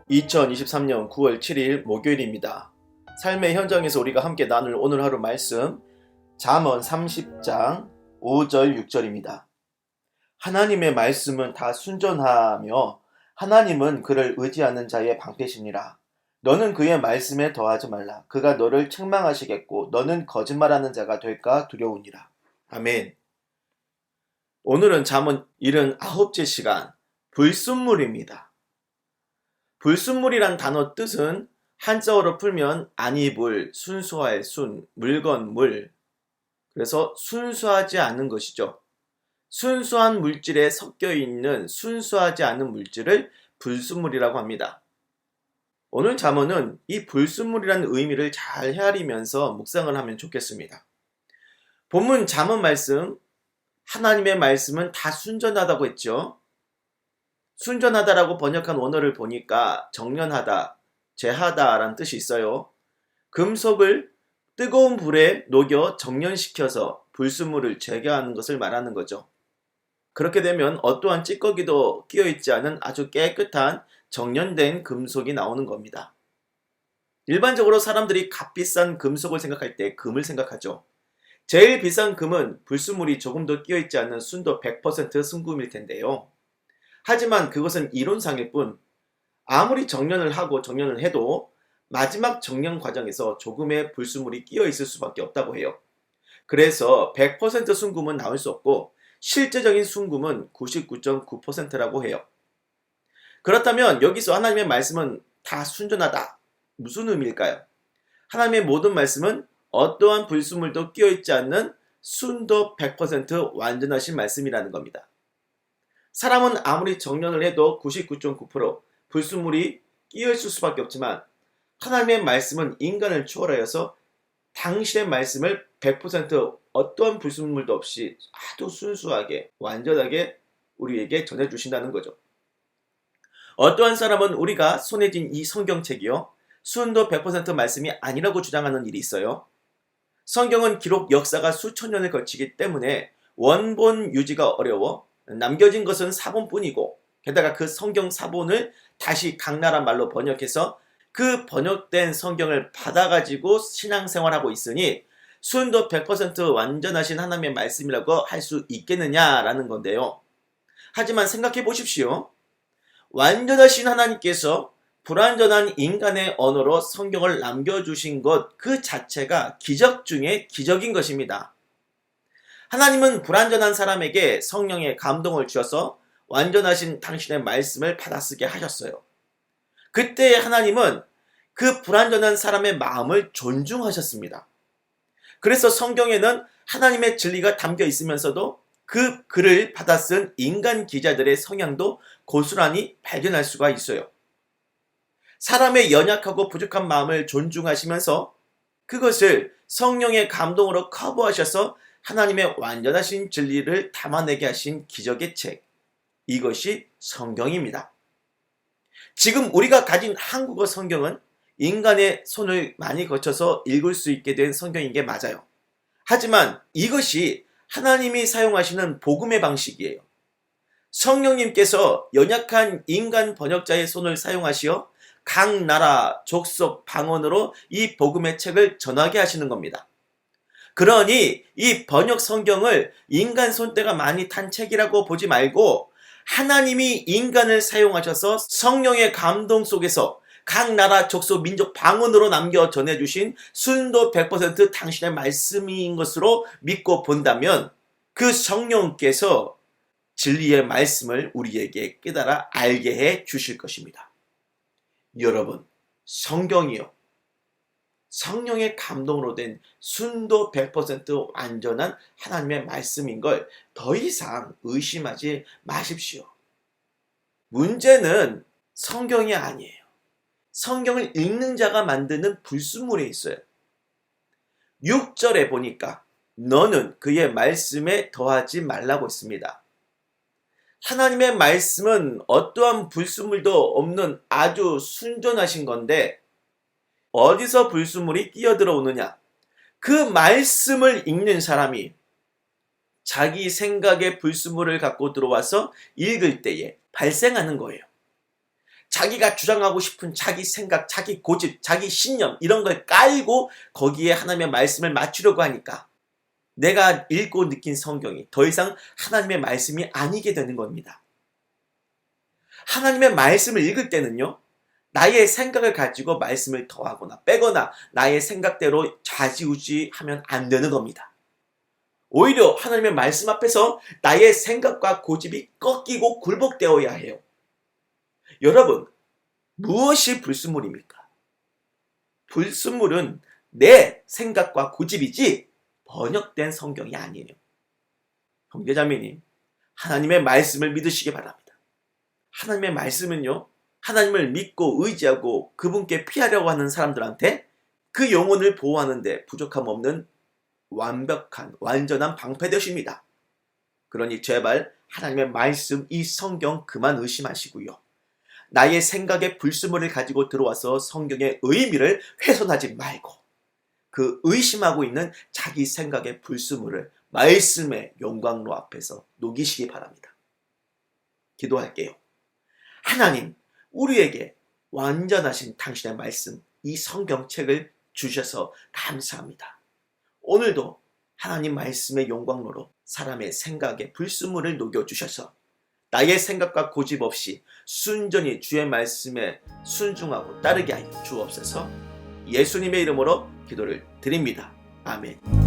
2023년 9월 7일 목요일입니다. 삶의 현장에서 우리가 함께 나눌 오늘 하루 말씀 잠언 30장 5절 6절입니다. 하나님의 말씀은 다 순전하며 하나님은 그를 의지하는 자의 방패시니라. 너는 그의 말씀에 더하지 말라. 그가 너를 책망하시겠고 너는 거짓말하는 자가 될까 두려우니라. 아멘. 오늘은 잠언 79째 시간 불순물입니다. 불순물이란 단어 뜻은 한자어로 풀면 안이불, 순수할 순, 물건 물. 그래서 순수하지 않은 것이죠. 순수한 물질에 섞여 있는 순수하지 않은 물질을 불순물이라고 합니다. 오늘 잠언은 이 불순물이라는 의미를 잘 헤아리면서 묵상을 하면 좋겠습니다. 본문 잠언 말씀, 하나님의 말씀은 다 순전하다고 했죠. 순전하다라고 번역한 원어를 보니까 정련하다, 제하다라는 뜻이 있어요. 금속을 뜨거운 불에 녹여 정련시켜서 불순물을 제거하는 것을 말하는 거죠. 그렇게 되면 어떠한 찌꺼기도 끼어있지 않은 아주 깨끗한 정련된 금속이 나오는 겁니다. 일반적으로 사람들이 값비싼 금속을 생각할 때 금을 생각하죠. 제일 비싼 금은 불순물이 조금도 끼어있지 않는 순도 100% 순금일 텐데요. 하지만 그것은 이론상일 뿐 아무리 정련을 하고 정련을 해도 마지막 정련 과정에서 조금의 불순물이 끼어 있을 수밖에 없다고 해요. 그래서 100% 순금은 나올 수 없고 실제적인 순금은 99.9%라고 해요. 그렇다면 여기서 하나님의 말씀은 다 순전하다. 무슨 의미일까요? 하나님의 모든 말씀은 어떠한 불순물도 끼어 있지 않는 순도 100% 완전하신 말씀이라는 겁니다. 사람은 아무리 정련을 해도 99.9% 불순물이 끼어있을 수밖에 없지만 하나님의 말씀은 인간을 초월하여서 당신의 말씀을 100% 어떠한 불순물도 없이 아주 순수하게 완전하게 우리에게 전해주신다는 거죠. 어떠한 사람은 우리가 손에 쥔 이 성경책이요 순도 100% 말씀이 아니라고 주장하는 일이 있어요. 성경은 기록 역사가 수천 년을 거치기 때문에 원본 유지가 어려워 남겨진 것은 사본뿐이고 게다가 그 성경 사본을 다시 각 나라 말로 번역해서 그 번역된 성경을 받아가지고 신앙생활하고 있으니 순도 100% 완전하신 하나님의 말씀이라고 할 수 있겠느냐라는 건데요. 하지만 생각해 보십시오. 완전하신 하나님께서 불완전한 인간의 언어로 성경을 남겨주신 것 그 자체가 기적 중에 기적인 것입니다. 하나님은 불완전한 사람에게 성령의 감동을 주셔서 완전하신 당신의 말씀을 받아쓰게 하셨어요. 그때 하나님은 그 불완전한 사람의 마음을 존중하셨습니다. 그래서 성경에는 하나님의 진리가 담겨 있으면서도 그 글을 받아쓴 인간 기자들의 성향도 고스란히 발견할 수가 있어요. 사람의 연약하고 부족한 마음을 존중하시면서 그것을 성령의 감동으로 커버하셔서 하나님의 완전하신 진리를 담아내게 하신 기적의 책, 이것이 성경입니다. 지금 우리가 가진 한국어 성경은 인간의 손을 많이 거쳐서 읽을 수 있게 된 성경인 게 맞아요. 하지만 이것이 하나님이 사용하시는 복음의 방식이에요. 성령님께서 연약한 인간 번역자의 손을 사용하시어 각 나라, 족속, 방언으로 이 복음의 책을 전하게 하시는 겁니다. 그러니 이 번역 성경을 인간 손때가 많이 탄 책이라고 보지 말고 하나님이 인간을 사용하셔서 성령의 감동 속에서 각 나라, 족속, 민족, 방언으로 남겨 전해주신 순도 100% 당신의 말씀인 것으로 믿고 본다면 그 성령께서 진리의 말씀을 우리에게 깨달아 알게 해 주실 것입니다. 여러분, 성경이요. 성령의 감동으로 된 순도 100% 완전한 하나님의 말씀인 걸 더 이상 의심하지 마십시오. 문제는 성경이 아니에요. 성경을 읽는 자가 만드는 불순물에 있어요. 6절에 보니까 너는 그의 말씀에 더하지 말라고 했습니다. 하나님의 말씀은 어떠한 불순물도 없는 아주 순전하신 건데 어디서 불순물이 끼어들어 오느냐? 그 말씀을 읽는 사람이 자기 생각의 불순물을 갖고 들어와서 읽을 때에 발생하는 거예요. 자기가 주장하고 싶은 자기 생각, 자기 고집, 자기 신념 이런 걸 깔고 거기에 하나님의 말씀을 맞추려고 하니까 내가 읽고 느낀 성경이 더 이상 하나님의 말씀이 아니게 되는 겁니다. 하나님의 말씀을 읽을 때는요, 나의 생각을 가지고 말씀을 더하거나 빼거나 나의 생각대로 좌지우지하면 안 되는 겁니다. 오히려 하나님의 말씀 앞에서 나의 생각과 고집이 꺾이고 굴복되어야 해요. 여러분, 무엇이 불순물입니까? 불순물은 내 생각과 고집이지 번역된 성경이 아니에요. 형제자매님, 하나님의 말씀을 믿으시기 바랍니다. 하나님의 말씀은요, 하나님을 믿고 의지하고 그분께 피하려고 하는 사람들한테 그 영혼을 보호하는 데 부족함 없는 완벽한 완전한 방패되십니다. 그러니 제발 하나님의 말씀 이 성경 그만 의심하시고요. 나의 생각의 불순물을 가지고 들어와서 성경의 의미를 훼손하지 말고 그 의심하고 있는 자기 생각의 불순물을 말씀의 영광로 앞에서 녹이시기 바랍니다. 기도할게요. 하나님, 우리에게 완전하신 당신의 말씀, 이 성경책을 주셔서 감사합니다. 오늘도 하나님 말씀의 영광로로 사람의 생각에 불순물을 녹여주셔서 나의 생각과 고집 없이 순전히 주의 말씀에 순종하고 따르게 하여 주옵소서. 예수님의 이름으로 기도를 드립니다. 아멘.